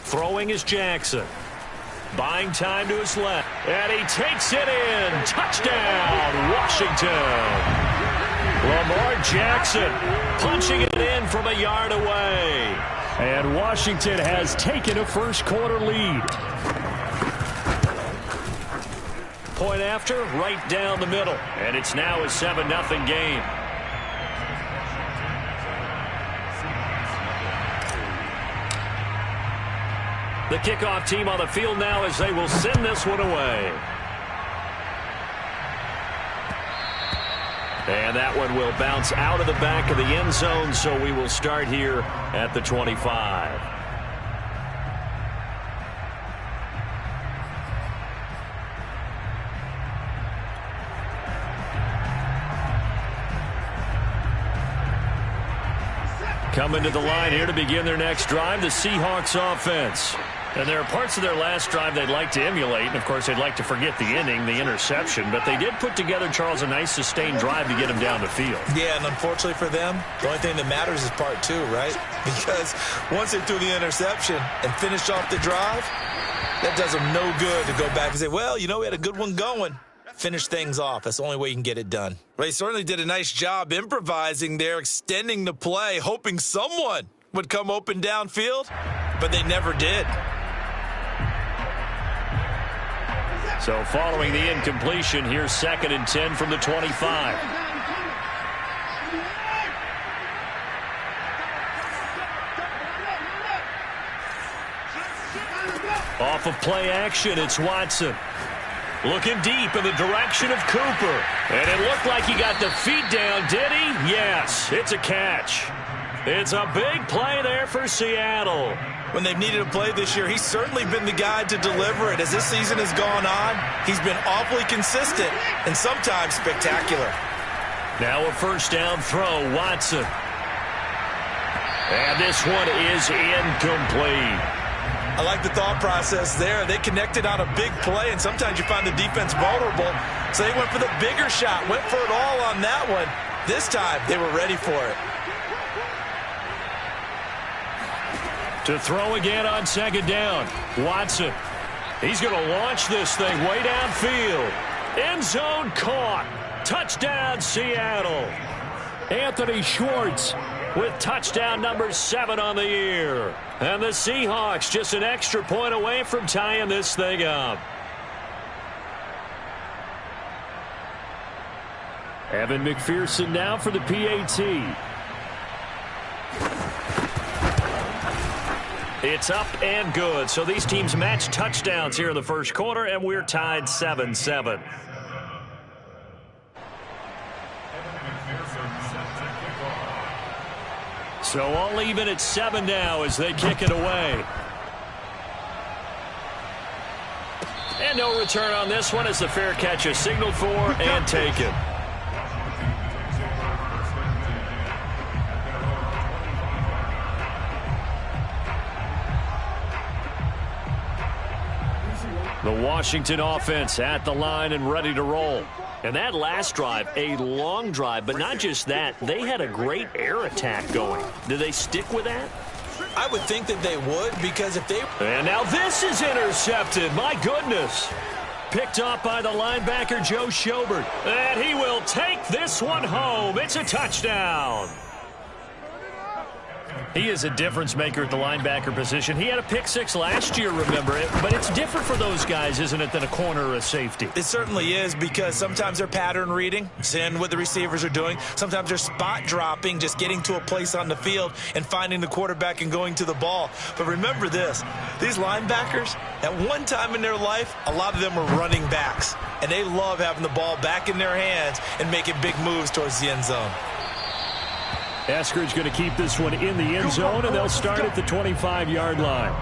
Throwing is Jackson. Buying time to his left. And he takes it in. Touchdown, Washington. Lamar Jackson punching it in from a yard away. And Washington has taken a first-quarter lead. Point after, right down the middle. And it's now a 7-0 game. The kickoff team on the field now as they will send this one away. And that one will bounce out of the back of the end zone, so we will start here at the 25. Coming to the line here to begin their next drive, the Seahawks offense. And there are parts of their last drive they'd like to emulate. And, of course, they'd like to forget the inning, the interception. But they did put together, Charles, a nice sustained drive to get them down the field. Yeah, and unfortunately for them, the only thing that matters is part two, right? Because once they threw the interception and finished off the drive, that does them no good to go back and say, well, you know, we had a good one going. Finish things off. That's the only way you can get it done. They certainly did a nice job improvising there, extending the play, hoping someone would come open downfield, but they never did. So following the incompletion, here's 2nd and 10 from the 25. Off of play action, it's Watson. Looking deep in the direction of Cooper. And it looked like he got the feet down, did he? Yes, it's a catch. It's a big play there for Seattle. When they've needed a play this year, he's certainly been the guy to deliver it. As this season has gone on, he's been awfully consistent and sometimes spectacular. Now a first down throw, Watson. And this one is incomplete. I like the thought process there. They connected on a big play, and sometimes you find the defense vulnerable. So they went for the bigger shot, went for it all on that one. This time, they were ready for it. To throw again on 2nd down, Watson. He's going to launch this thing way downfield. End zone caught. Touchdown, Seattle. Anthony Schwartz with touchdown number 7 on the year. And the Seahawks just an extra point away from tying this thing up. Evan McPherson now for the PAT. It's up and good. So these teams match touchdowns here in the first quarter, and we're tied 7-7. So all even at 7 now as they kick it away. And no return on this one as the fair catch is signaled for and taken. The Washington offense at the line and ready to roll. And that last drive, a long drive, but not just that. They had a great air attack going. Do they stick with that? I would think that they would, because if they... And now this is intercepted. My goodness. Picked off by the linebacker, Joe Schobert. And he will take this one home. It's a touchdown. He is a difference maker at the linebacker position. He had a pick 6 last year, remember it. But it's different for those guys, isn't it, than a corner or a safety? It certainly is, because sometimes they're pattern reading, seeing what the receivers are doing. Sometimes they're spot dropping, just getting to a place on the field and finding the quarterback and going to the ball. But remember this, these linebackers, at one time in their life, a lot of them were running backs. And they love having the ball back in their hands and making big moves towards the end zone. Eskridge going to keep this one in the end zone, and they'll start at the 25-yard line.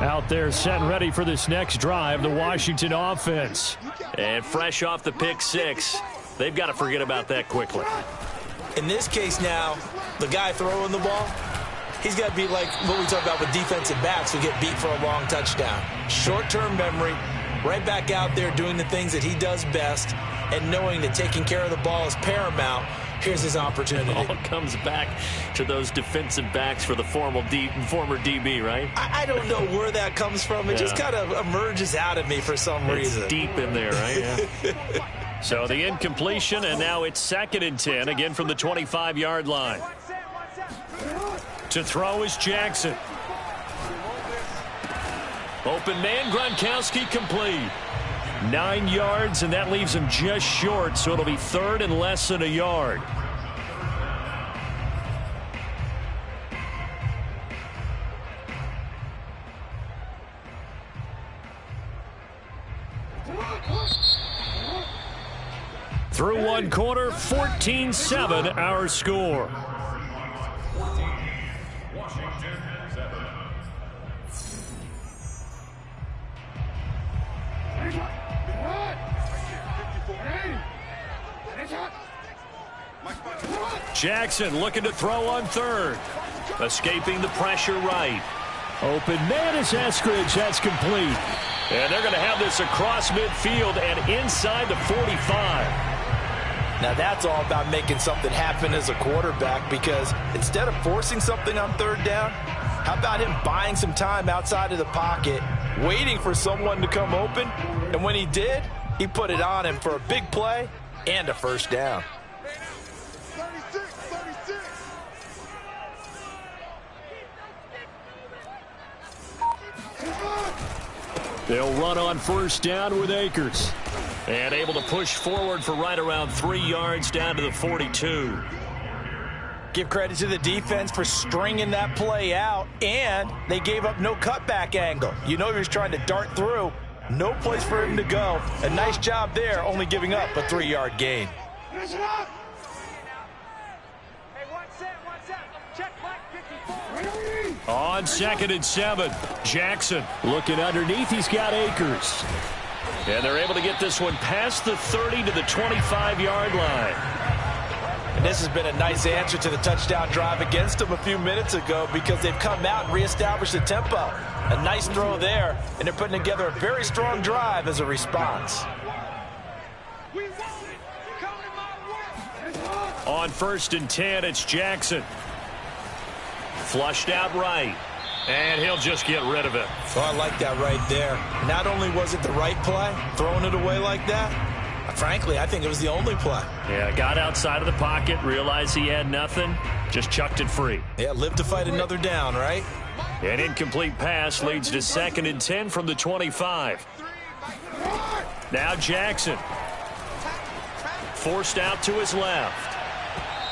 Out there set and ready for this next drive, the Washington offense. And fresh off the pick 6, they've got to forget about that quickly. In this case now, the guy throwing the ball, He's got to be like what we talk about with defensive backs who get beat for a long touchdown. Short-term memory, right back out there doing the things that he does best, and knowing that taking care of the ball is paramount. Here's his opportunity. It all comes back to those defensive backs for the former DB, right? I don't know where that comes from. It just kind of emerges out of me for some reason. It's deep in there, right? Yeah. So the incompletion, and now it's 2nd and 10, again from the 25-yard line. To throw is Jackson. Open man, Gronkowski complete. 9 yards, and that leaves him just short, so it'll be 3rd and less than a yard. Through 1 quarter, 14-7 our score. Jackson looking to throw on 3rd. Escaping the pressure right. Open man is Eskridge. That's complete. And they're going to have this across midfield and inside the 45. Now that's all about making something happen as a quarterback, because instead of forcing something on 3rd down, how about him buying some time outside of the pocket, waiting for someone to come open, and when he did, he put it on him for a big play and a 1st down. They'll run on 1st down with Akers. And able to push forward for right around 3 yards down to the 42. Give credit to the defense for stringing that play out, and they gave up no cutback angle. You know he was trying to dart through. No place for him to go. A nice job there, only giving up a 3-yard gain. On 2nd and 7, Jackson looking underneath. He's got Akers. And they're able to get this one past the 30 to the 25-yard line. And this has been a nice answer to the touchdown drive against them a few minutes ago, because they've come out and reestablished the tempo. A nice throw there, and they're putting together a very strong drive as a response. On 1st and 10, it's Jackson. Flushed out right. And he'll just get rid of it. Oh, I like that right there. Not only was it the right play, throwing it away like that, frankly, I think it was the only play. Yeah, got outside of the pocket, realized he had nothing, just chucked it free. Yeah, live to fight another down, right? An incomplete pass leads to 2nd and 10 from the 25. Now Jackson. Forced out to his left.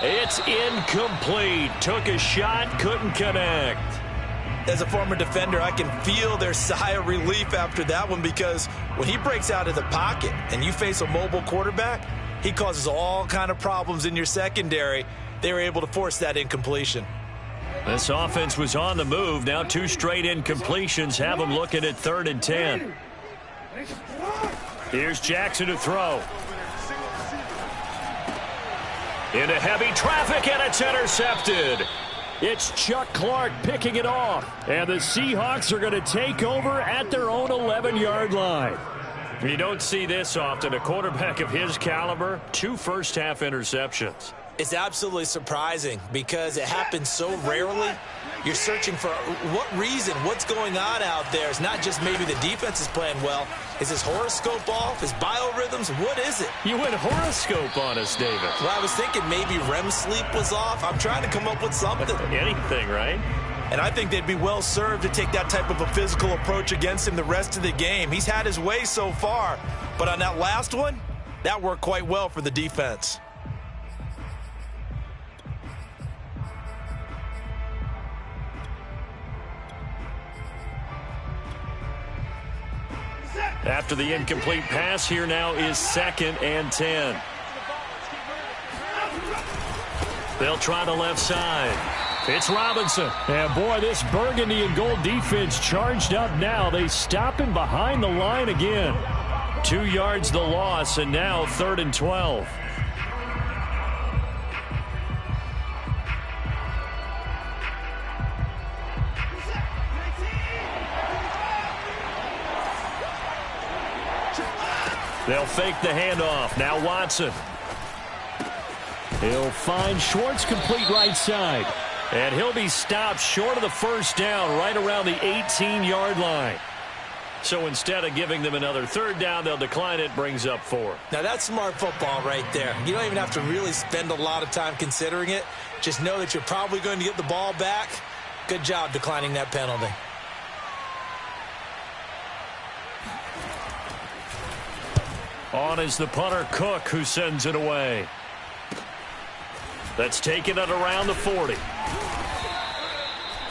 It's incomplete. Took a shot, couldn't connect. As a former defender, I can feel their sigh of relief after that one, because when he breaks out of the pocket and you face a mobile quarterback, he causes all kind of problems in your secondary. They were able to force that incompletion. This offense was on the move. Now 2 straight incompletions have them looking at 3rd and 10. Here's Jackson to throw. Into heavy traffic, and it's intercepted. It's Chuck Clark picking it off. And the Seahawks are going to take over at their own 11-yard line. You don't see this often. A quarterback of his caliber, 2 first-half interceptions. It's absolutely surprising because it happens so rarely. You're searching for what reason, what's going on out there. It's not just maybe the defense is playing well. Is his horoscope off? His biorhythms? What is it? You went horoscope on us, David. Well, I was thinking maybe REM sleep was off. I'm trying to come up with something. Anything, right? And I think they'd be well served to take that type of a physical approach against him the rest of the game. He's had his way so far. But on that last one, that worked quite well for the defense. After the incomplete pass, here now is 2nd and 10. They'll try the left side. It's Robinson. And boy, this burgundy and gold defense charged up now. They stop him behind the line again. 2 yards the loss, and now 3rd and 12. They'll fake the handoff. Now Watson. He'll find Schwartz complete right side. And he'll be stopped short of the first down right around the 18-yard line. So instead of giving them another third down, they'll decline it, brings up 4. Now that's smart football right there. You don't even have to really spend a lot of time considering it. Just know that you're probably going to get the ball back. Good job declining that penalty. On is the punter, Cook, who sends it away. That's taken at around the 40.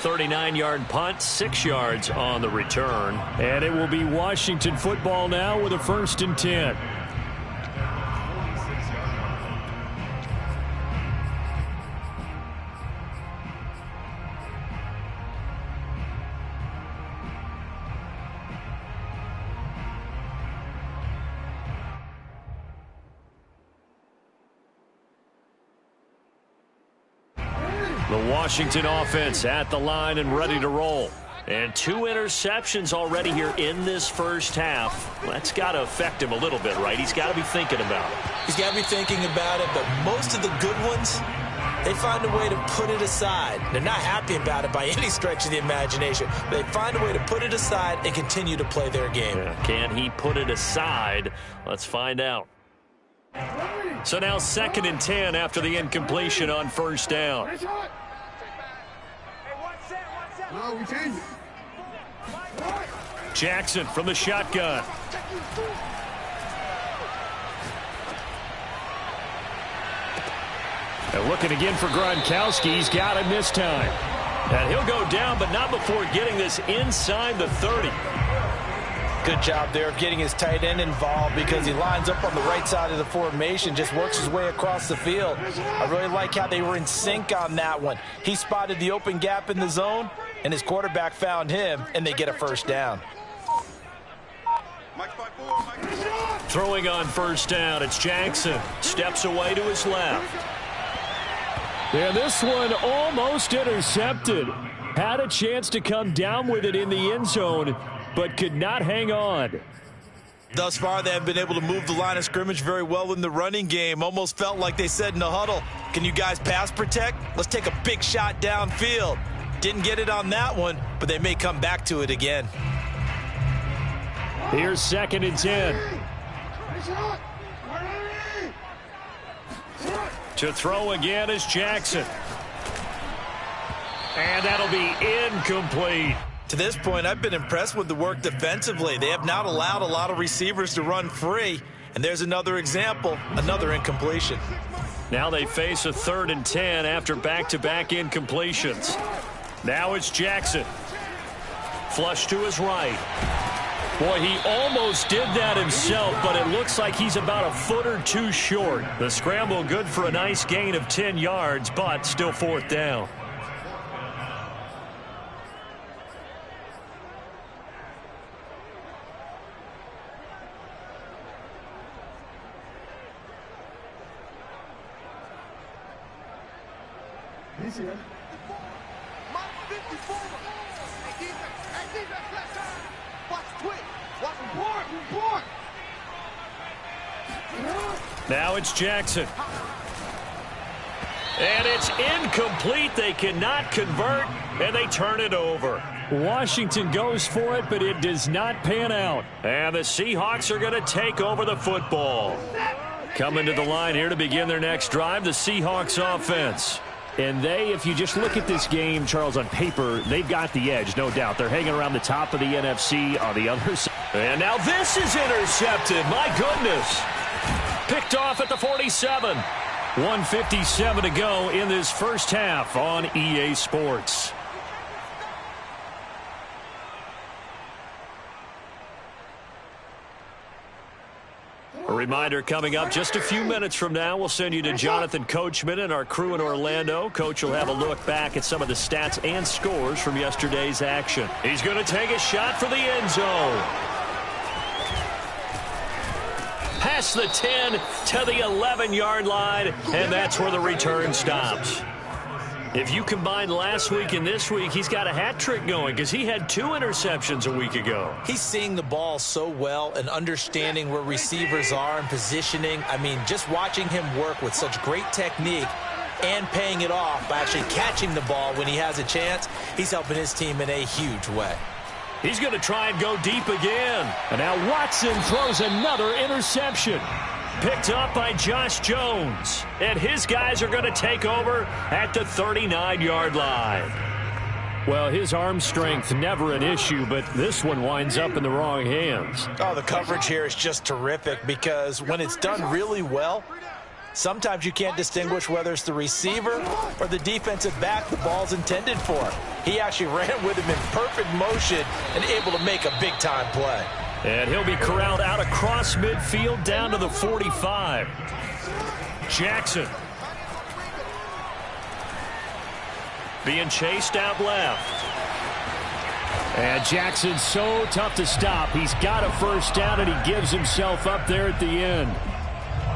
39-yard punt, 6 yards on the return. And it will be Washington football now with a 1st and 10. The Washington offense at the line and ready to roll. And 2 interceptions already here in this first half. That's got to affect him a little bit, right? He's got to be thinking about it. He's got to be thinking about it, but most of the good ones, they find a way to put it aside. They're not happy about it by any stretch of the imagination. They find a way to put it aside and continue to play their game. Yeah, can he put it aside? Let's find out. So now 2nd and 10 after the incompletion on 1st down. Jackson from the shotgun. And looking again for Gronkowski. He's got him this time. And he'll go down, but not before getting this inside the 30. Good job there of getting his tight end involved because he lines up on the right side of the formation, just works his way across the field. I really like how they were in sync on that one. He spotted the open gap in the zone, and his quarterback found him, and they get a 1st down. Throwing on 1st down, it's Jackson. Steps away to his left. Yeah, this one almost intercepted. Had a chance to come down with it in the end zone, but could not hang on. Thus far, they have been able to move the line of scrimmage very well in the running game. Almost felt like they said in the huddle, can you guys pass protect? Let's take a big shot downfield. Didn't get it on that one, but they may come back to it again. Here's 2nd and 10. To throw again is Jackson. And that'll be incomplete. To this point, I've been impressed with the work defensively. They have not allowed a lot of receivers to run free. And there's another example, another incompletion. Now they face a 3rd and 10 after back-to-back incompletions. Now it's Jackson. Flush to his right. Boy, he almost did that himself, but it looks like he's about a foot or 2 short. The scramble good for a nice gain of 10 yards, but still 4th down. Now it's Jackson. And it's incomplete. They cannot convert, and they turn it over. Washington goes for it, but it does not pan out. And the Seahawks are going to take over the football. Coming to the line here to begin their next drive, the Seahawks offense. And they, if you just look at this game, Charles, on paper, they've got the edge, no doubt. They're hanging around the top of the NFC on the other side. And now this is intercepted. My goodness. Picked off at the 47. 1:57 to go in this first half on EA Sports. A reminder coming up just a few minutes from now, we'll send you to Jonathan Coachman and our crew in Orlando. Coach will have a look back at some of the stats and scores from yesterday's action. He's going to take a shot for the end zone. Past the 10 to the 11-yard line, and that's where the return stops. If you combine last week and this week, he's got a hat trick going because he had 2 interceptions a week ago. He's seeing the ball so well and understanding where receivers are and positioning. I mean, just watching him work with such great technique and paying it off by actually catching the ball when he has a chance, he's helping his team in a huge way. He's going to try and go deep again. And now Watson throws another interception. Picked up by Josh Jones. And his guys are going to take over at the 39-yard line. Well, his arm strength never an issue, but this one winds up in the wrong hands. Oh, the coverage here is just terrific because when it's done really well, sometimes you can't distinguish whether it's the receiver or the defensive back the ball's intended for. He actually ran with him in perfect motion and able to make a big-time play. And he'll be corralled out across midfield down to the 45. Jackson. Being chased out left. And Jackson's so tough to stop. He's got a first down, and he gives himself up there at the end.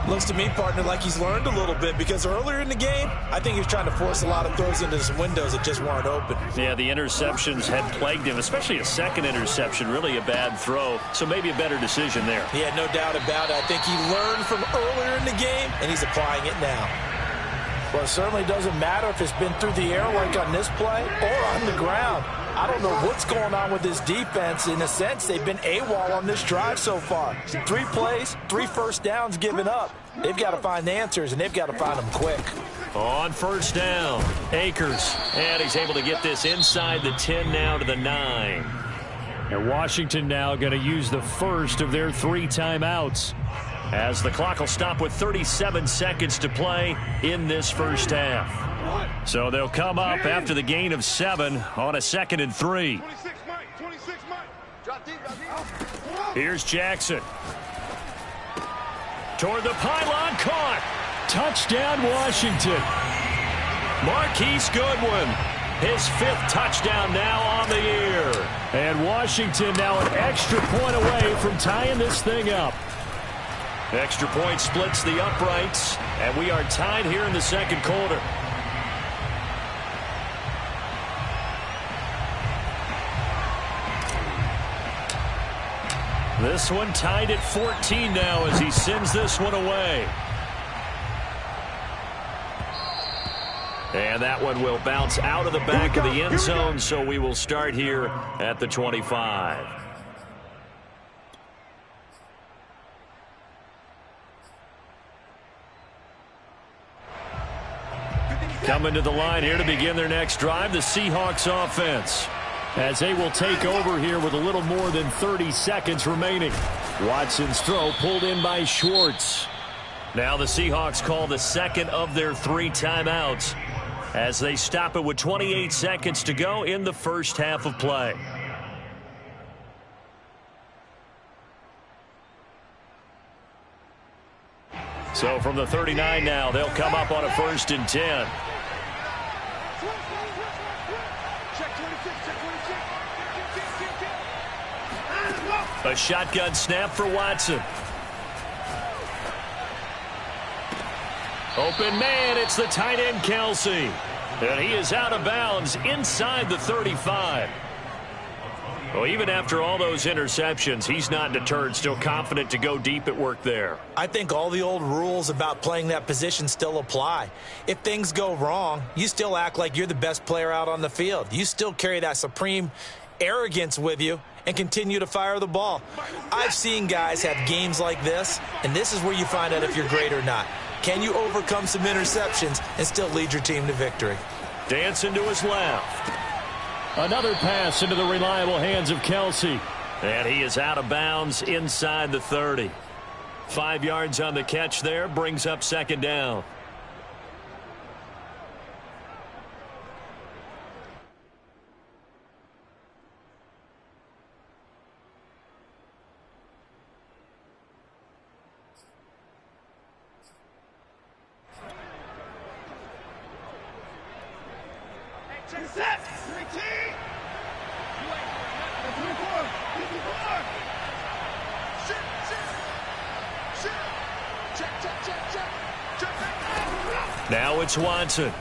Looks to me, partner, like he's learned a little bit because earlier in the game, I think he was trying to force a lot of throws into some windows that just weren't open. Yeah, the interceptions had plagued him, especially a second interception, really a bad throw. So maybe a better decision there. Yeah, no doubt about it. I think he learned from earlier in the game, and he's applying it now. Well, it certainly doesn't matter if it's been through the air like on this play or on the ground. I don't know what's going on with this defense. In a sense, they've been AWOL on this drive so far. 3 plays, 3 first downs given up. They've got to find answers, and they've got to find them quick. On first down, Akers. And he's able to get this inside the 10 now to the 9. And Washington now going to use the first of their 3 timeouts, as the clock will stop with 37 seconds to play in this first half. So they'll come up after the gain of 7 on a 2nd and 3. Here's Jackson. Toward the pylon, caught. Touchdown, Washington. Marquise Goodwin, his 5th touchdown now on the year. And Washington now an extra point away from tying this thing up. Extra point splits the uprights, and we are tied here in the second quarter. This one tied at 14 now as he sends this one away. And that one will bounce out of the back of the end zone, so we will start here at the 25. Coming to the line here to begin their next drive, the Seahawks offense, as they will take over here with a little more than 30 seconds remaining. Watson's throw pulled in by Schwartz. Now the Seahawks call the second of their 3 timeouts as they stop it with 28 seconds to go in the first half of play. So from the 39 now, they'll come up on a 1st and 10. A shotgun snap for Watson. Open man, it's the tight end Kelsey. And he is out of bounds inside the 35. Well, even after all those interceptions, he's not deterred, still confident to go deep at work there. I think all the old rules about playing that position still apply. If things go wrong, you still act like you're the best player out on the field. You still carry that supreme arrogance with you and continue to fire the ball. I've seen guys have games like this, and this is where you find out if you're great or not. Can you overcome some interceptions and still lead your team to victory? Dancing to his left. Another pass into the reliable hands of Kelsey. And he is out of bounds inside the 30. 5 yards on the catch there, brings up 2nd down. Now it's Watson.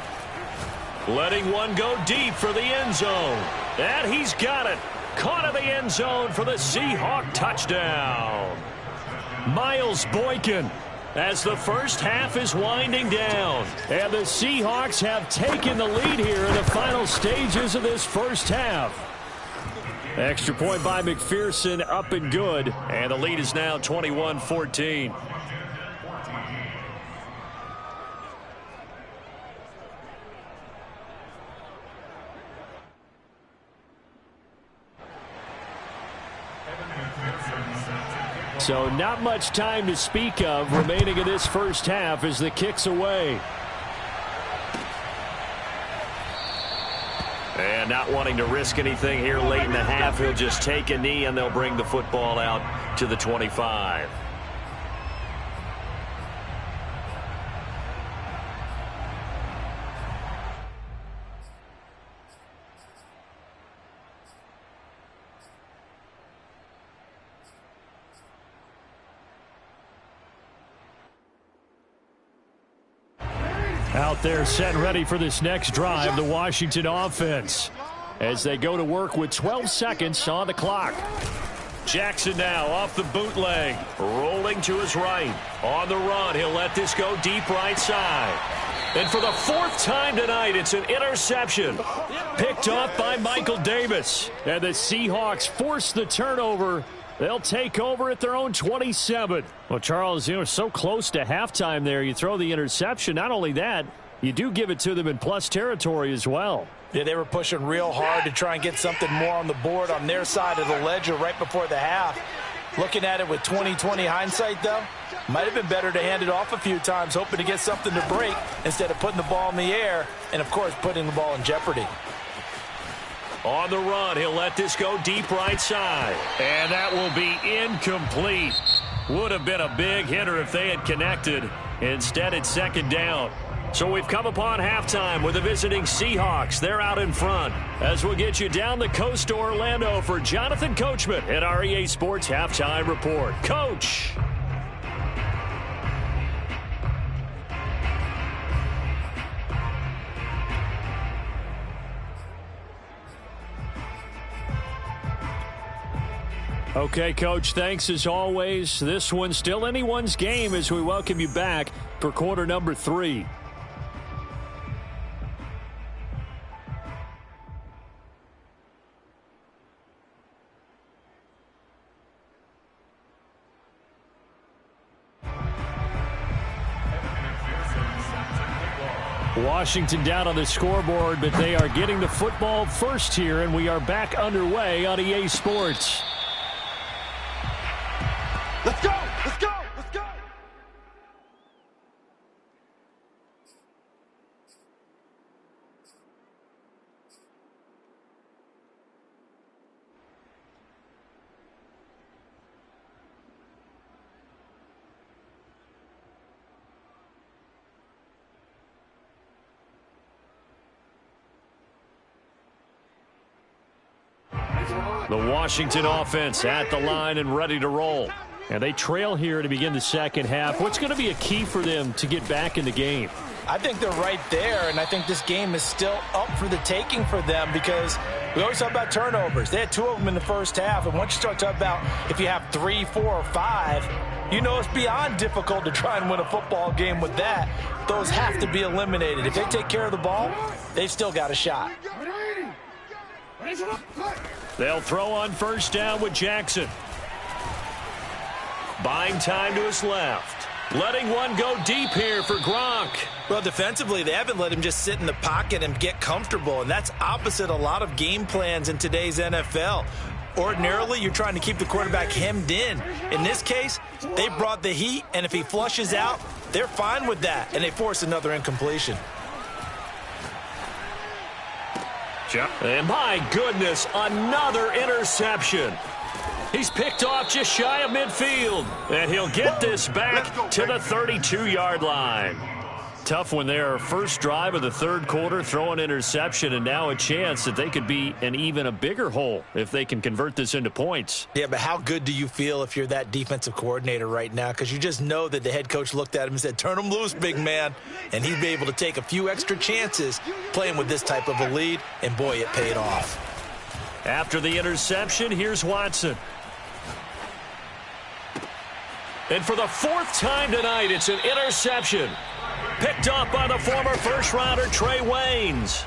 letting one go deep for the end zone. And he's got it. Caught in the end zone for the Seahawk touchdown. Miles Boykin, as the first half is winding down. And the Seahawks have taken the lead here in the final stages of this first half. Extra point by McPherson, up and good. And the lead is now 21-14. So not much time to speak of remaining in this first half as the kick's away. And not wanting to risk anything here late in the half, he'll just take a knee and they'll bring the football out to the 25. Out there set and ready for this next drive, the Washington offense, as they go to work with 12 seconds on the clock. Jackson now off the bootleg, rolling to his right. On the run, he'll let this go deep right side. And for the fourth time tonight, it's an interception. Picked off by Michael Davis. And the Seahawks force the turnover. They'll take over at their own 27. Well, Charles, so close to halftime there. You throw the interception. Not only that, you do give it to them in plus territory as well. Yeah, they were pushing real hard to try and get something more on the board on their side of the ledger right before the half. Looking at it with 20/20 hindsight, though, might have been better to hand it off a few times, hoping to get something to break instead of putting the ball in the air and, of course, putting the ball in jeopardy. On the run, he'll let this go deep right side. And that will be incomplete. Would have been a big hitter if they had connected. Instead, it's second down. So we've come upon halftime with the visiting Seahawks. They're out in front. As we'll get you down the coast to Orlando for Jonathan Coachman at our EA Sports Halftime Report. Coach. Okay, Coach, thanks as always. This one's still anyone's game as we welcome you back for quarter number 3. Washington down on the scoreboard, but they are getting the football first here, and we are back underway on EA Sports. Let's go! Let's go! Let's go! The Washington offense at the line and ready to roll. And they trail here to begin the second half. What's going to be a key for them to get back in the game? I think they're right there, and I think this game is still up for the taking for them because we always talk about turnovers. They had 2 of them in the first half, and once you start talking about if you have 3, 4, or 5, you know it's beyond difficult to try and win a football game with that. Those have to be eliminated. If they take care of the ball, they've still got a shot. They'll throw on first down with Jackson. Buying time to his left. Letting one go deep here for Gronk. Well, defensively, they haven't let him just sit in the pocket and get comfortable, and that's opposite a lot of game plans in today's NFL. Ordinarily, you're trying to keep the quarterback hemmed in. In this case, they brought the heat, and if he flushes out, they're fine with that, and they force another incompletion. And my goodness, another interception. He's picked off just shy of midfield, and he'll get this back to the 32-yard line. Tough one there. First drive of the third quarter, throw an interception, and now a chance that they could be in even a bigger hole if they can convert this into points. Yeah, but how good do you feel if you're that defensive coordinator right now? Because you just know that the head coach looked at him and said, turn him loose, big man. And he'd be able to take a few extra chances playing with this type of a lead, and boy, it paid off. After the interception, here's Watson. And for the fourth time tonight, it's an interception. Picked up by the former first-rounder Trey Waynes.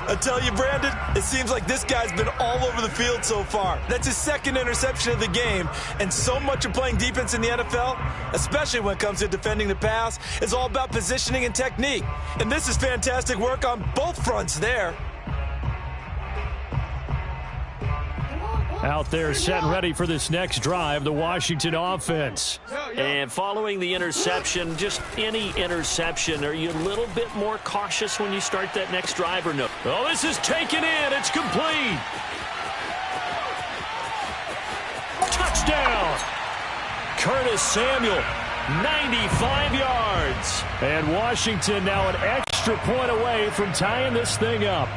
I tell you, Brandon, it seems like this guy's been all over the field so far. That's his second interception of the game, and so much of playing defense in the NFL, especially when it comes to defending the pass, is all about positioning and technique. And this is fantastic work on both fronts there. Out there set and ready for this next drive, the Washington offense. And following the interception, just any interception, are you a little bit more cautious when you start that next drive or no? Oh, this is taken in. It's complete. Touchdown. Curtis Samuel, 95 yards. And Washington now an extra point away from tying this thing up.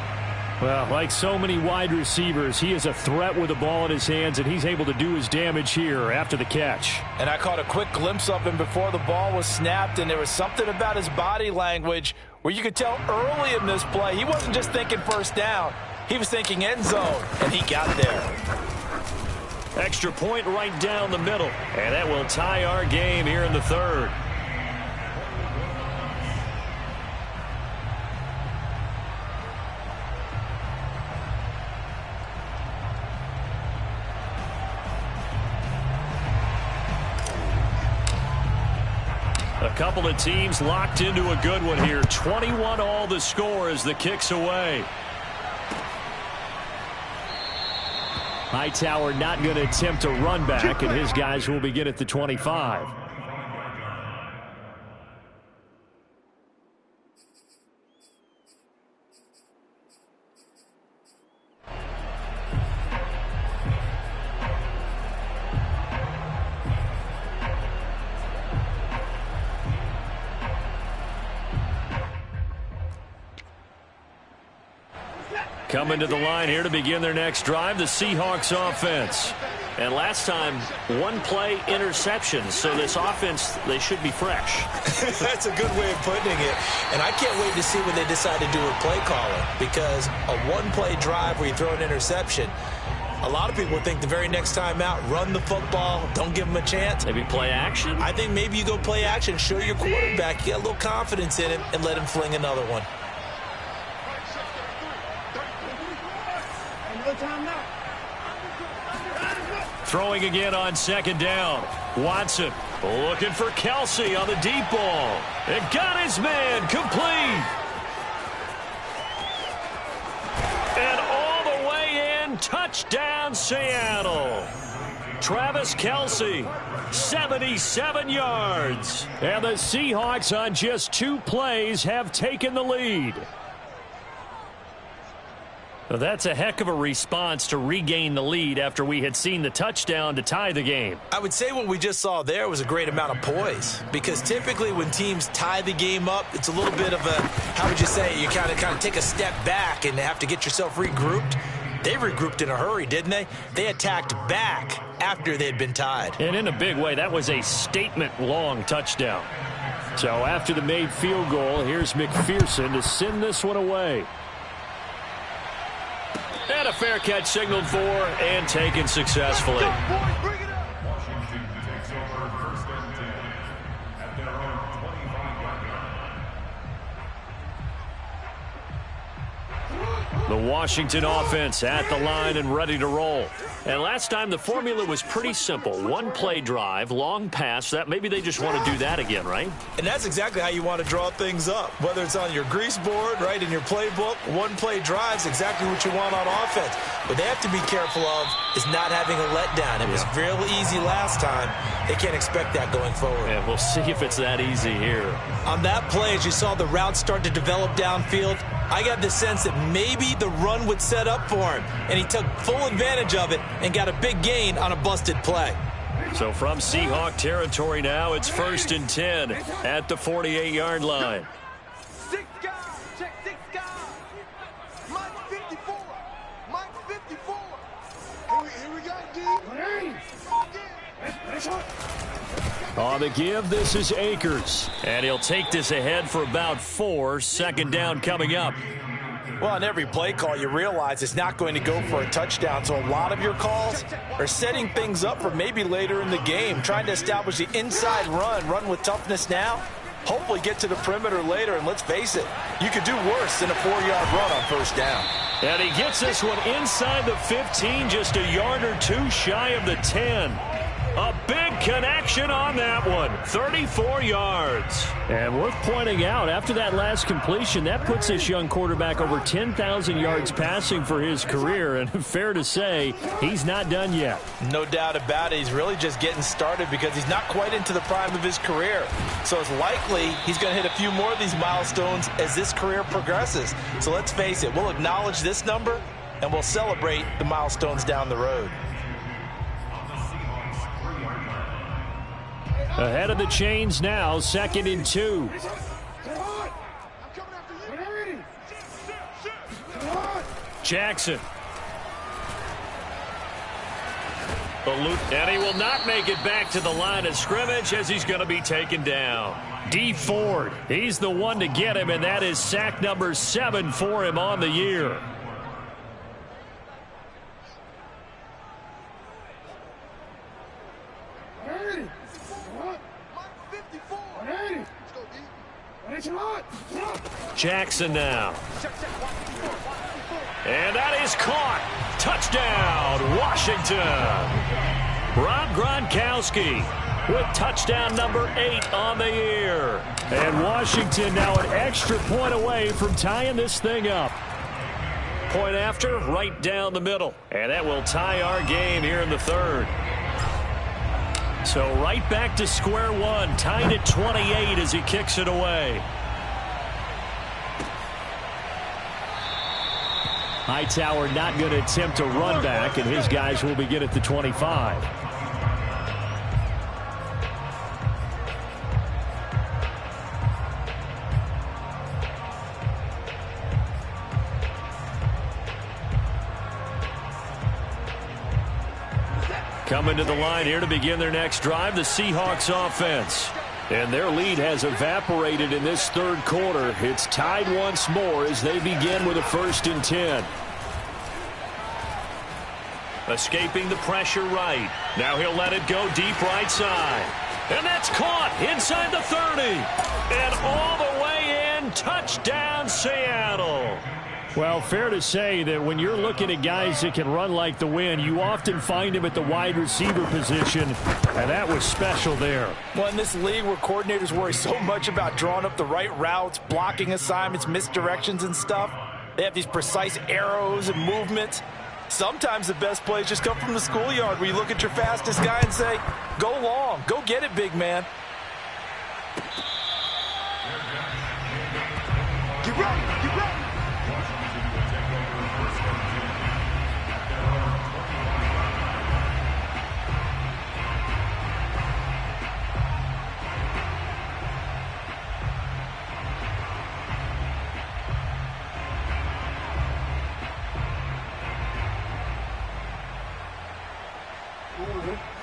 Well, like so many wide receivers, he is a threat with the ball in his hands, and he's able to do his damage here after the catch. And I caught a quick glimpse of him before the ball was snapped, and there was something about his body language where you could tell early in this play he wasn't just thinking first down. He was thinking end zone, and he got there. Extra point right down the middle, and that will tie our game here in the third. A couple of teams locked into a good one here. 21 all the score as the kick's away. Hightower not going to attempt a run back, and his guys will begin at the 25. Coming to the line here to begin their next drive, the Seahawks offense. And last time, one-play interception. So this offense, they should be fresh. That's a good way of putting it. And I can't wait to see what they decide to do with play calling, because a one-play drive where you throw an interception, a lot of people think the very next time out, run the football, don't give them a chance. Maybe play action? I think maybe you go play action, show your quarterback, you get a little confidence in him, and let him fling another one. Throwing again on second down. Watson looking for Kelsey on the deep ball. And got his man complete. And all the way in, touchdown Seattle. Travis Kelsey, 77 yards. And the Seahawks on just 2 plays have taken the lead. Well, that's a heck of a response to regain the lead after we had seen the touchdown to tie the game. I would say what we just saw there was a great amount of poise, because typically when teams tie the game up, it's a little bit of a, how would you say, you kind of take a step back and have to get yourself regrouped. They regrouped in a hurry, didn't they? They attacked back after they'd been tied. And in a big way, that was a statement-long touchdown. So after the made field goal, here's McPherson to send this one away. And a fair catch signaled for and taken successfully. Washington takes over 1st and 10 at their own 25-yard line. The Washington offense at the line and ready to roll. And last time the formula was pretty simple. One-play drive, long pass. That maybe they just want to do that again, right? And that's exactly how you want to draw things up. Whether it's on your grease board, right, in your playbook, one-play drive is exactly what you want on offense. What they have to be careful of is not having a letdown. It was real easy last time. They can't expect that going forward. Yeah, we'll see if it's that easy here. On that play, as you saw the route start to develop downfield, I got the sense that maybe the run would set up for him, and he took full advantage of it and got a big gain on a busted play. So from Seahawk territory now, it's 1st and 10 at the 48-yard line. 6 guys. Check 6 guys. Mike 54. Mike 54. Here we go, D. On the give, this is Akers. And he'll take this ahead for about 4. 2nd down coming up. Well, on every play call, you realize it's not going to go for a touchdown. So a lot of your calls are setting things up for maybe later in the game, trying to establish the inside run with toughness now, hopefully get to the perimeter later. And let's face it, you could do worse than a 4-yard run on 1st down. And he gets this one inside the 15, just a yard or 2 shy of the 10. A big connection on that one, 34 yards. And worth pointing out, after that last completion, that puts this young quarterback over 10,000 yards passing for his career. And fair to say, he's not done yet. No doubt about it. He's really just getting started because he's not quite into the prime of his career. So it's likely he's going to hit a few more of these milestones as this career progresses. So let's face it, we'll acknowledge this number and we'll celebrate the milestones down the road. Ahead of the chains now, 2nd and 2. Jackson. And he will not make it back to the line of scrimmage as he's going to be taken down. D. Ford, he's the one to get him, and that is sack number 7 for him on the year. Jackson now. And that is caught. Touchdown, Washington. Rob Gronkowski with touchdown number 8 on the year. And Washington now an extra point away from tying this thing up. Point after, right down the middle. And that will tie our game here in the 3rd. So right back to square one, tied at 28 as he kicks it away. Hightower not going to attempt a run back, and his guys will begin at the 25. Coming to the line here to begin their next drive, the Seahawks offense. And their lead has evaporated in this 3rd quarter. It's tied once more as they begin with a 1st and 10. Escaping the pressure right. Now he'll let it go deep right side. And that's caught inside the 30. And all the way in, touchdown Seattle. Well, fair to say that when you're looking at guys that can run like the wind, you often find him at the wide receiver position, and that was special there. Well, in this league where coordinators worry so much about drawing up the right routes, blocking assignments, misdirections and stuff, they have these precise arrows and movements. Sometimes the best plays just come from the schoolyard where you look at your fastest guy and say, go long, go get it, big man. Get ready, get ready.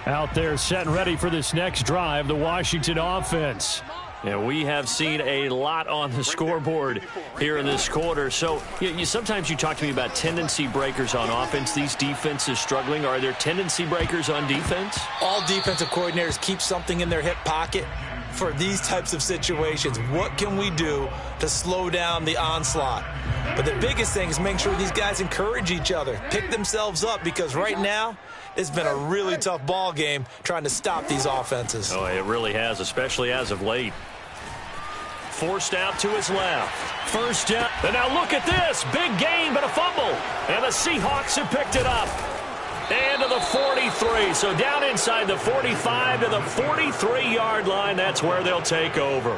Out there set and ready for this next drive, the Washington offense. And we have seen a lot on the scoreboard here in this quarter. So sometimes you talk to me about tendency breakers on offense. These defenses struggling. Are there tendency breakers on defense? All defensive coordinators keep something in their hip pocket for these types of situations. What can we do to slow down the onslaught? But the biggest thing is make sure these guys encourage each other, pick themselves up, because right now it's been a really tough ball game trying to stop these offenses. Oh, it really has, especially as of late. Forced out to his left. 1st down. And now look at this. Big gain, but a fumble. And the Seahawks have picked it up. And to the 43. So down inside the 45 to the 43-yard line. That's where they'll take over.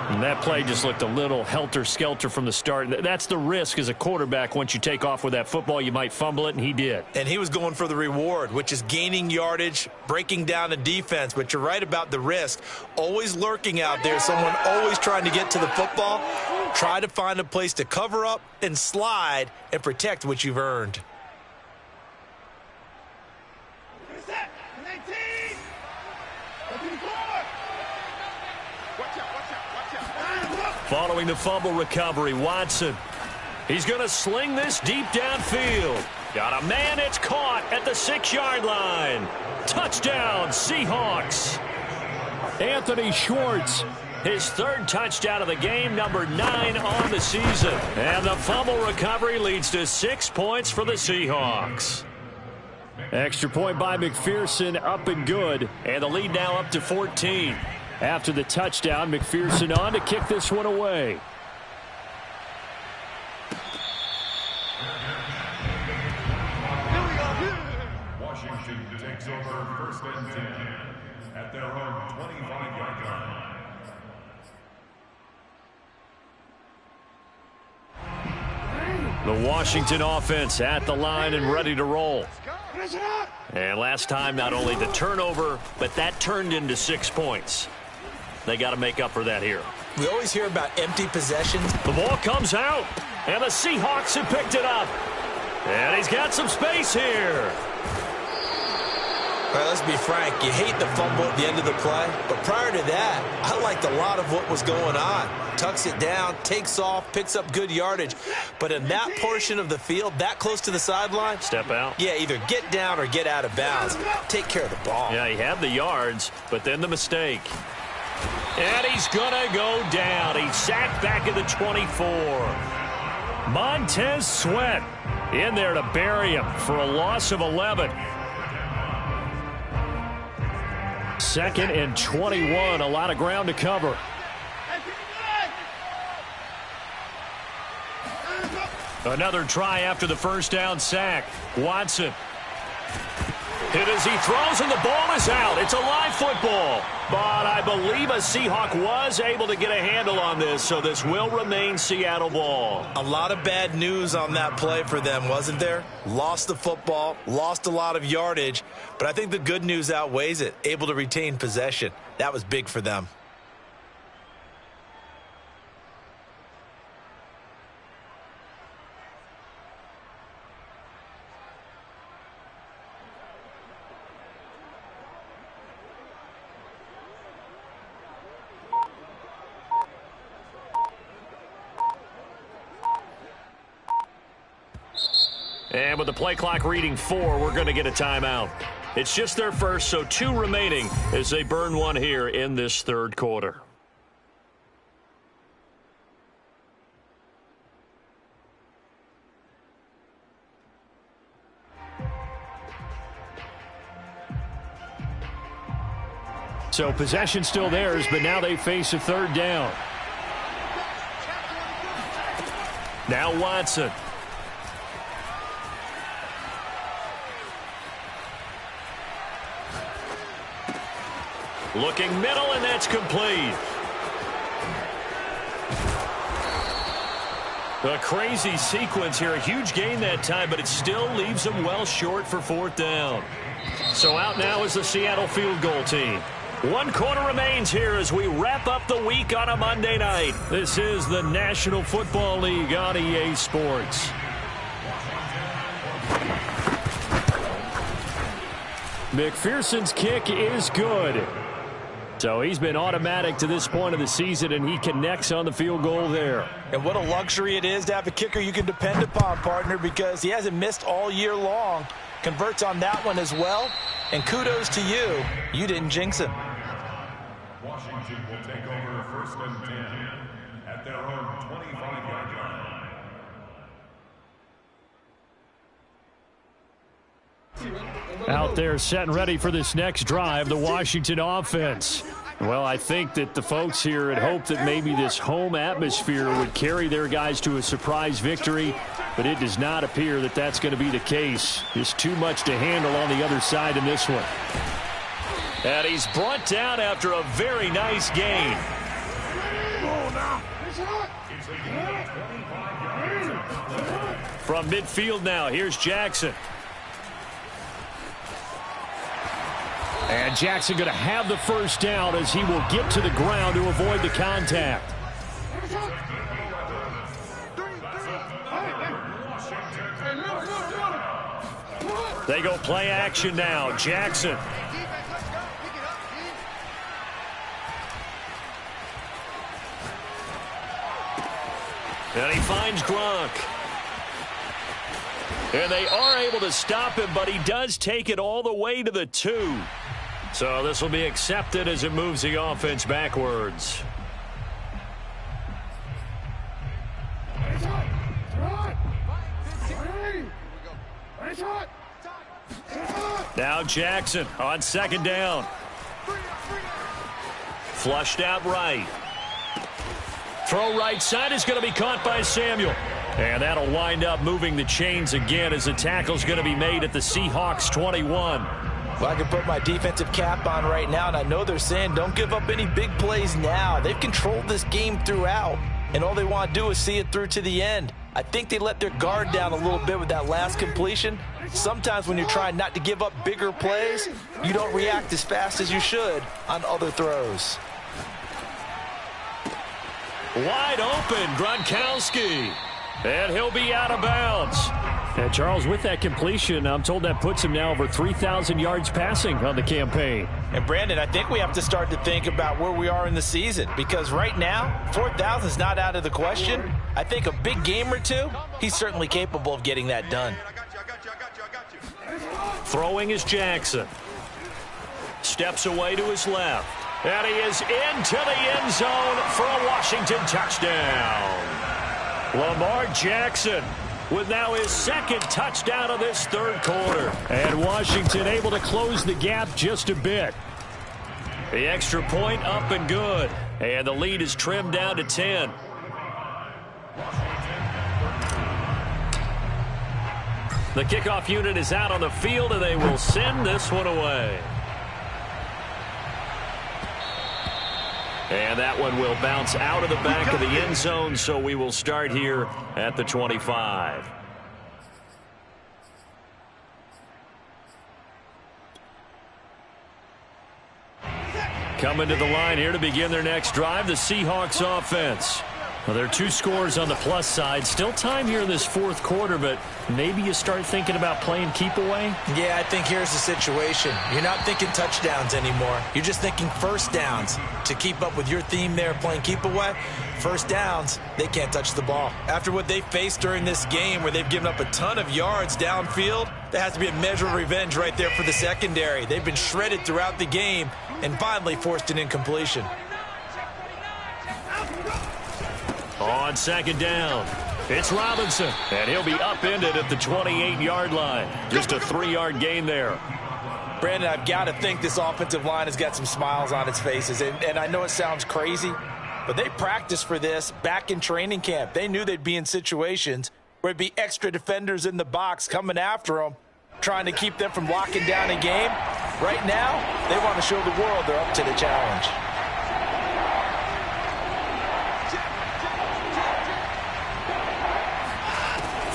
And that play just looked a little helter-skelter from the start. That's the risk as a quarterback. Once you take off with that football, you might fumble it, and he did. And he was going for the reward, which is gaining yardage, breaking down the defense. But you're right about the risk. Always lurking out there, someone always trying to get to the football. Try to find a place to cover up and slide and protect what you've earned. Following the fumble recovery, Watson. He's going to sling this deep downfield. Got a man, it's caught at the 6-yard line. Touchdown, Seahawks. Anthony Schwartz, his third touchdown of the game, number 9 on the season. And the fumble recovery leads to 6 points for the Seahawks. Extra point by McPherson, up and good. And the lead now up to 14. After the touchdown, McPherson on to kick this one away. Washington takes over first and 10 at their own 25-yard line. The Washington offense at the line and ready to roll. And last time, not only the turnover, but that turned into 6 points. They got to make up for that here. We always hear about empty possessions. The ball comes out, and the Seahawks have picked it up. And he's got some space here. All right, let's be frank. You hate the fumble at the end of the play. But prior to that, I liked a lot of what was going on. Tucks it down, takes off, picks up good yardage. But in that portion of the field, that close to the sideline. Step out. Yeah, either get down or get out of bounds. Take care of the ball. Yeah, he had the yards, but then the mistake. And he's going to go down. He's sacked back at the 24. Montez Sweat in there to bury him for a loss of 11. 2nd and 21. A lot of ground to cover. Another try after the first down sack. Watson. Hit as he throws, and the ball is out. It's a live football. But I believe a Seahawk was able to get a handle on this, so this will remain Seattle ball. A lot of bad news on that play for them, wasn't there? Lost the football, lost a lot of yardage, but I think the good news outweighs it. Able to retain possession. That was big for them. And with the play clock reading 4, we're going to get a timeout. It's just their first, so 2 remaining as they burn one here in this third quarter. So possession still theirs, but now they face a third down. Now Watson. Looking middle, and that's complete. A crazy sequence here. A huge gain that time, but it still leaves them well short for 4th down. So out now is the Seattle field goal team. 1 quarter remains here as we wrap up the week on a Monday night. This is the National Football League on EA Sports. McPherson's kick is good. So he's been automatic to this point of the season, and he connects on the field goal there. And what a luxury it is to have a kicker you can depend upon, partner, because he hasn't missed all year long. Converts on that one as well. And kudos to you. You didn't jinx him. Washington will take over first and 10 at their own 25-yard line. Out there set and ready for this next drive, the Washington offense. Well, I think that the folks here had hoped that maybe this home atmosphere would carry their guys to a surprise victory, but it does not appear that that's going to be the case. Just too much to handle on the other side in this one. And he's brought down after a very nice gain. From midfield now, here's Jackson. And Jackson going to have the first down as he will get to the ground to avoid the contact. They go play action now. Jackson. And he finds Gronk. And they are able to stop him, but he does take it all the way to the 2. So this will be accepted as it moves the offense backwards. Now Jackson on second down. Flushed out right. Throw right side is going to be caught by Samuel. And that'll wind up moving the chains again as the tackle's going to be made at the Seahawks 21. Well, I can put my defensive cap on right now, and I know they're saying don't give up any big plays now. They've controlled this game throughout, and all they want to do is see it through to the end. I think they let their guard down a little bit with that last completion. Sometimes when you're trying not to give up bigger plays, you don't react as fast as you should on other throws. Wide open, Gronkowski. And he'll be out of bounds. And Charles, with that completion, I'm told that puts him now over 3,000 yards passing on the campaign. And Brandon, I think we have to start to think about where we are in the season, because right now, 4,000 is not out of the question. I think a big game or two, he's certainly capable of getting that done. Throwing is Jackson. Steps away to his left. And he is into the end zone for a Washington touchdown. Lamar Jackson with now his second touchdown of this third quarter. And Washington able to close the gap just a bit. The extra point up and good. And the lead is trimmed down to 10. The kickoff unit is out on the field, and they will send this one away. And that one will bounce out of the back of the end zone, so we will start here at the 25. Coming to the line here to begin their next drive, the Seahawks offense. Well, there are 2 scores on the plus side. Still time here in this fourth quarter, but maybe you start thinking about playing keep away? Yeah, I think here's the situation. You're not thinking touchdowns anymore. You're just thinking first downs. To keep up with your theme there, playing keep away, first downs, they can't touch the ball. After what they faced during this game where they've given up a ton of yards downfield, there has to be a measure of revenge right there for the secondary. They've been shredded throughout the game and finally forced an incompletion. On second down, it's Robinson, and he'll be upended at the 28-yard line. Just a 3-yard gain there. Brandon, I've got to think this offensive line has got some smiles on its faces, and I know it sounds crazy, but they practiced for this back in training camp. They knew they'd be in situations where there'd be extra defenders in the box coming after them, trying to keep them from locking down a game. Right now, they want to show the world they're up to the challenge.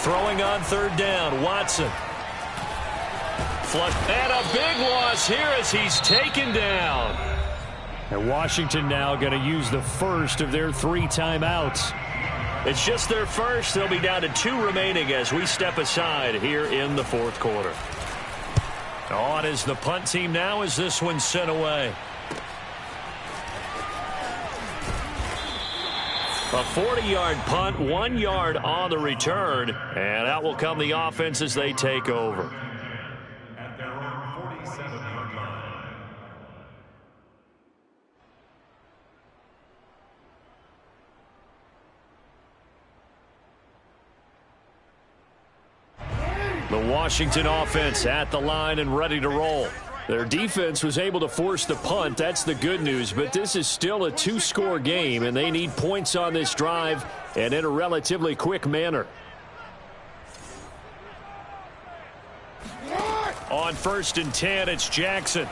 Throwing on third down, Watson. Flush, and a big loss here as he's taken down. And Washington now going to use the first of their 3 timeouts. It's just their first. They'll be down to 2 remaining as we step aside here in the fourth quarter. On is the punt team now as this one's sent away. A 40-yard punt, 1 yard on the return, and out will come the offense as they take over. At their own 47-yard line. The Washington offense at the line and ready to roll. Their defense was able to force the punt. That's the good news, but this is still a 2-score game, and they need points on this drive and in a relatively quick manner. On 1st and 10, it's Jackson.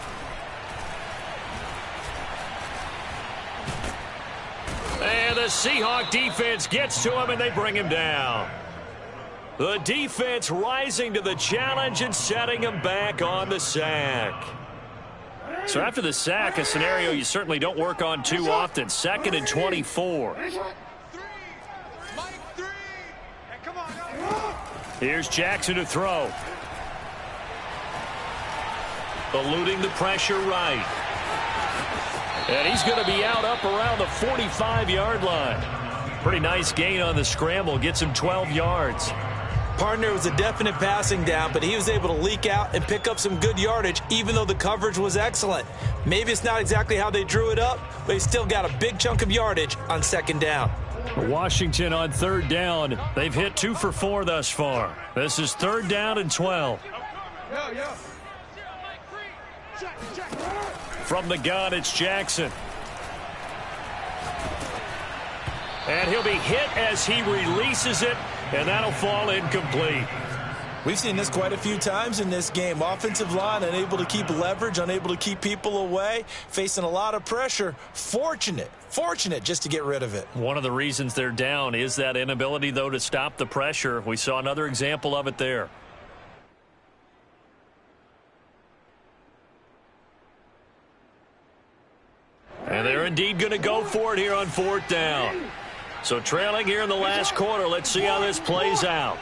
And And the Seahawk defense gets to him, and they bring him down. The defense rising to the challenge and setting him back on the sack. So after the sack, a scenario you certainly don't work on too often. 2nd and 24. Here's Jackson to throw. Eluding the pressure right. And he's going to be out up around the 45-yard line. Pretty nice gain on the scramble. Gets him 12 yards. Partner was a definite passing down, but he was able to leak out and pick up some good yardage, even though the coverage was excellent. Maybe it's not exactly how they drew it up, but he still got a big chunk of yardage on 2nd down. Washington on 3rd down. They've hit 2 for 4 thus far. This is 3rd down and 12. From the gun, it's Jackson. And he'll be hit as he releases it, and that'll fall incomplete. We've seen this quite a few times in this game. Offensive line unable to keep leverage, unable to keep people away, facing a lot of pressure. Fortunate just to get rid of it. One of the reasons they're down is that inability, though, to stop the pressure. We saw another example of it there. And they're indeed going to go for it here on 4th down. So trailing here in the last quarter. Let's see how this plays out.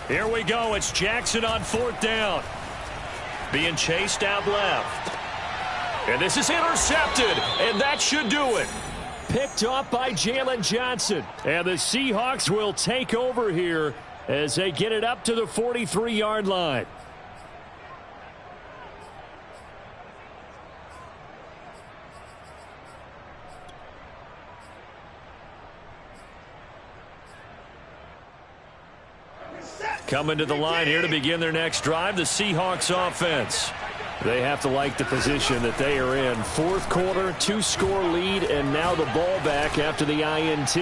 Here we go. It's Jackson on 4th down. Being chased out left. And this is intercepted, and that should do it. Picked off by Jalen Johnson. And the Seahawks will take over here as they get it up to the 43-yard line. Coming to the line here to begin their next drive, the Seahawks offense. They have to like the position that they are in. 4th quarter, 2-score lead, and now the ball back after the INT.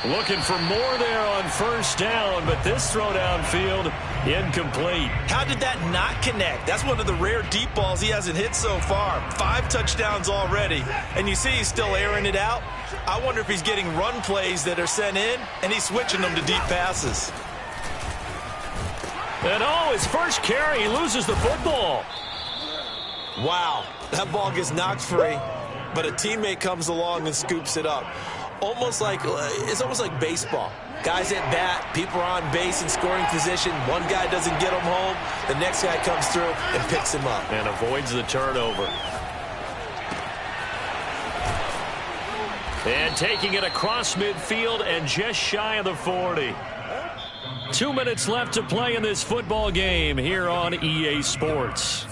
Looking for more there on 1st down, but this throw downfield incomplete. How did that not connect? That's one of the rare deep balls he hasn't hit so far. 5 touchdowns already, and you see he's still airing it out. I wonder if he's getting run plays that are sent in, and he's switching them to deep passes. And his first carry, he loses the football. Wow, that ball gets knocked free, but a teammate comes along and scoops it up. It's almost like baseball. Guys at bat, people are on base in scoring position. One guy doesn't get him home. The next guy comes through and picks him up. And avoids the turnover. And taking it across midfield and just shy of the 40. 2 minutes left to play in this football game here on EA Sports.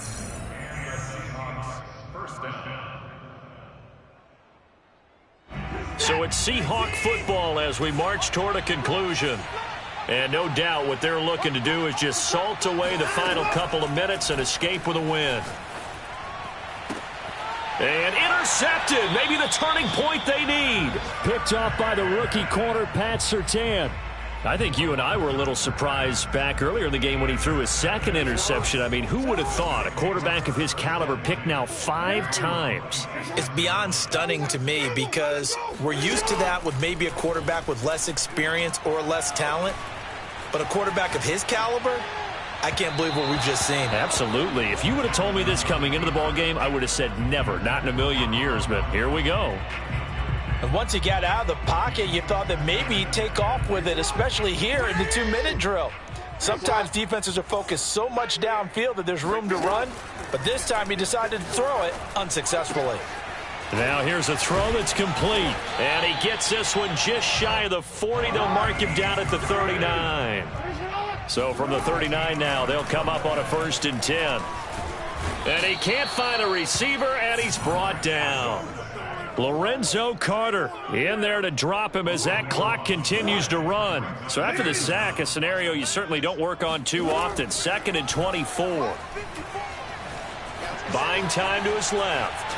So it's Seahawk football as we march toward a conclusion. And no doubt what they're looking to do is just salt away the final couple of minutes and escape with a win. And intercepted. Maybe the turning point they need. Picked off by the rookie corner, Pat Surtain. I think you and I were a little surprised back earlier in the game when he threw his 2nd interception. I mean, who would have thought a quarterback of his caliber picked now 5 times? It's beyond stunning to me because we're used to that with maybe a quarterback with less experience or less talent. But a quarterback of his caliber, I can't believe what we've just seen. Absolutely. If you would have told me this coming into the ball game, I would have said never, not in a million years. But here we go. And once he got out of the pocket, you thought that maybe he'd take off with it, especially here in the 2-minute drill. Sometimes defenses are focused so much downfield that there's room to run, but this time he decided to throw it unsuccessfully. Now here's a throw that's complete, and he gets this one just shy of the 40. They'll mark him down at the 39. So from the 39 now, they'll come up on a 1st and 10. And he can't find a receiver, and he's brought down. Lorenzo Carter in there to drop him as that clock continues to run. So after the sack, a scenario you certainly don't work on too often. 2nd and 24. Buying time to his left.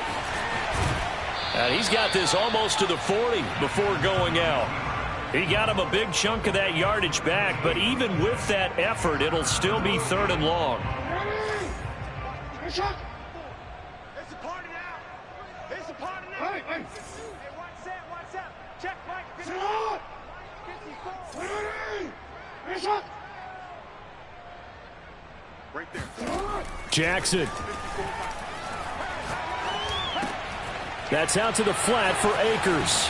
And he's got this almost to the 40 before going out. He got him a big chunk of that yardage back, but even with that effort, it'll still be 3rd and long. It's a party now. It's a party now. Hey, watch that. Check, Mike. Sit on. 54. Right there. Jackson. That's out to the flat for Akers.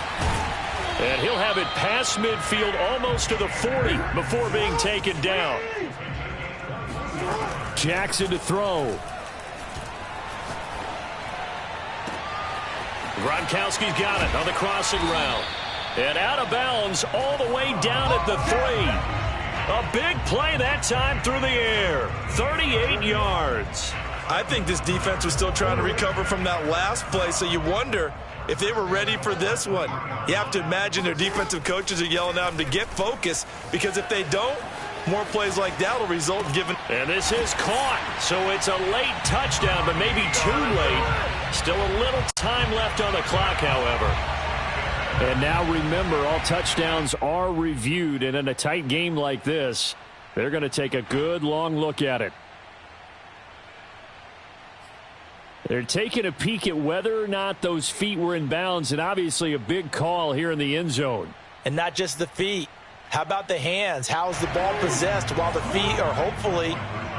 And he'll have it past midfield almost to the 40 before being taken down. Jackson to throw. Gronkowski's got it on the crossing route. And out of bounds all the way down at the 3. A big play that time through the air. 38 yards. I think this defense was still trying to recover from that last play, so you wonder if they were ready for this one. You have to imagine their defensive coaches are yelling at them to get focused, because if they don't, more plays like that will result in giving. And this is caught, so it's a late touchdown, but maybe too late. Still a little time left on the clock, however. And now remember, all touchdowns are reviewed, and in a tight game like this, they're going to take a good long look at it. They're taking a peek at whether or not those feet were in bounds, and obviously a big call here in the end zone. And not just the feet. How about the hands? How's the ball possessed while the feet are hopefully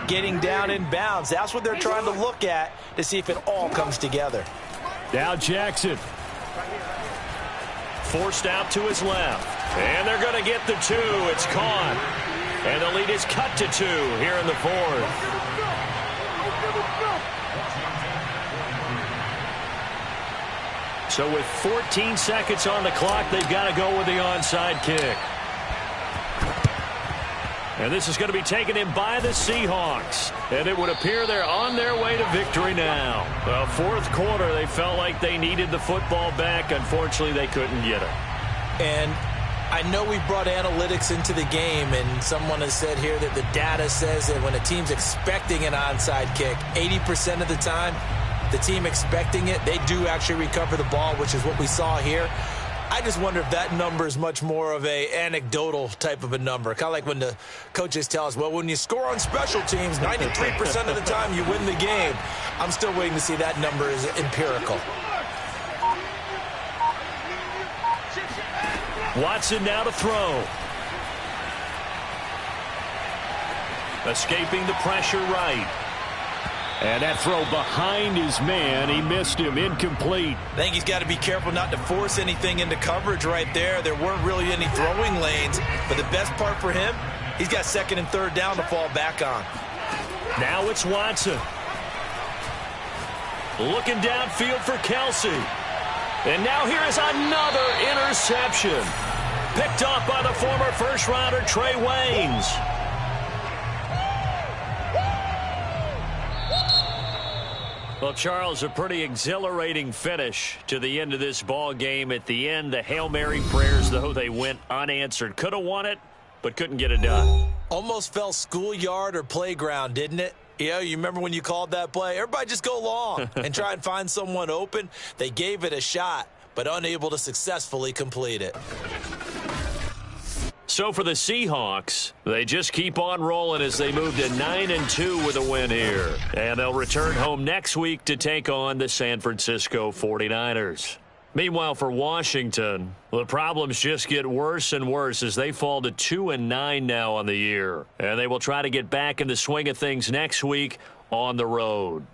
getting down in bounds? That's what they're trying to look at to see if it all comes together. Now Jackson. Forced out to his left. And they're going to get the 2. It's caught. And the lead is cut to 2 here in the 4th. So with 14 seconds on the clock, they've got to go with the onside kick. And this is going to be taken in by the Seahawks. And it would appear they're on their way to victory now. The 4th quarter, they felt like they needed the football back. Unfortunately, they couldn't get it. And I know we brought analytics into the game, and someone has said here that the data says that when a team's expecting an onside kick, 80% of the time, the team expecting it, they do actually recover the ball, which is what we saw here. I just wonder if that number is much more of a anecdotal type of a number. Kind of like when the coaches tell us, well, when you score on special teams, 93% of the time you win the game. I'm still waiting to see that number is empirical. Watson now to throw. Escaping the pressure right. And that throw behind his man, he missed him, incomplete. I think he's got to be careful not to force anything into coverage right there. There weren't really any throwing lanes, but the best part for him, he's got 2nd and 3rd down to fall back on. Now it's Watson. Looking downfield for Kelsey. And now here is another interception. Picked off by the former first-rounder Trey Waynes. Well, Charles, a pretty exhilarating finish to the end of this ball game. At the end, the Hail Mary prayers, though, they went unanswered. Could have won it, but couldn't get it done. Almost felt schoolyard or playground, didn't it? You remember when you called that play? Everybody just go long and try and find someone open. They gave it a shot, but unable to successfully complete it. So for the Seahawks, they just keep on rolling as they move to 9-2 with a win here. And they'll return home next week to take on the San Francisco 49ers. Meanwhile, for Washington, the problems just get worse and worse as they fall to 2-9 now on the year. And they will try to get back in the swing of things next week on the road.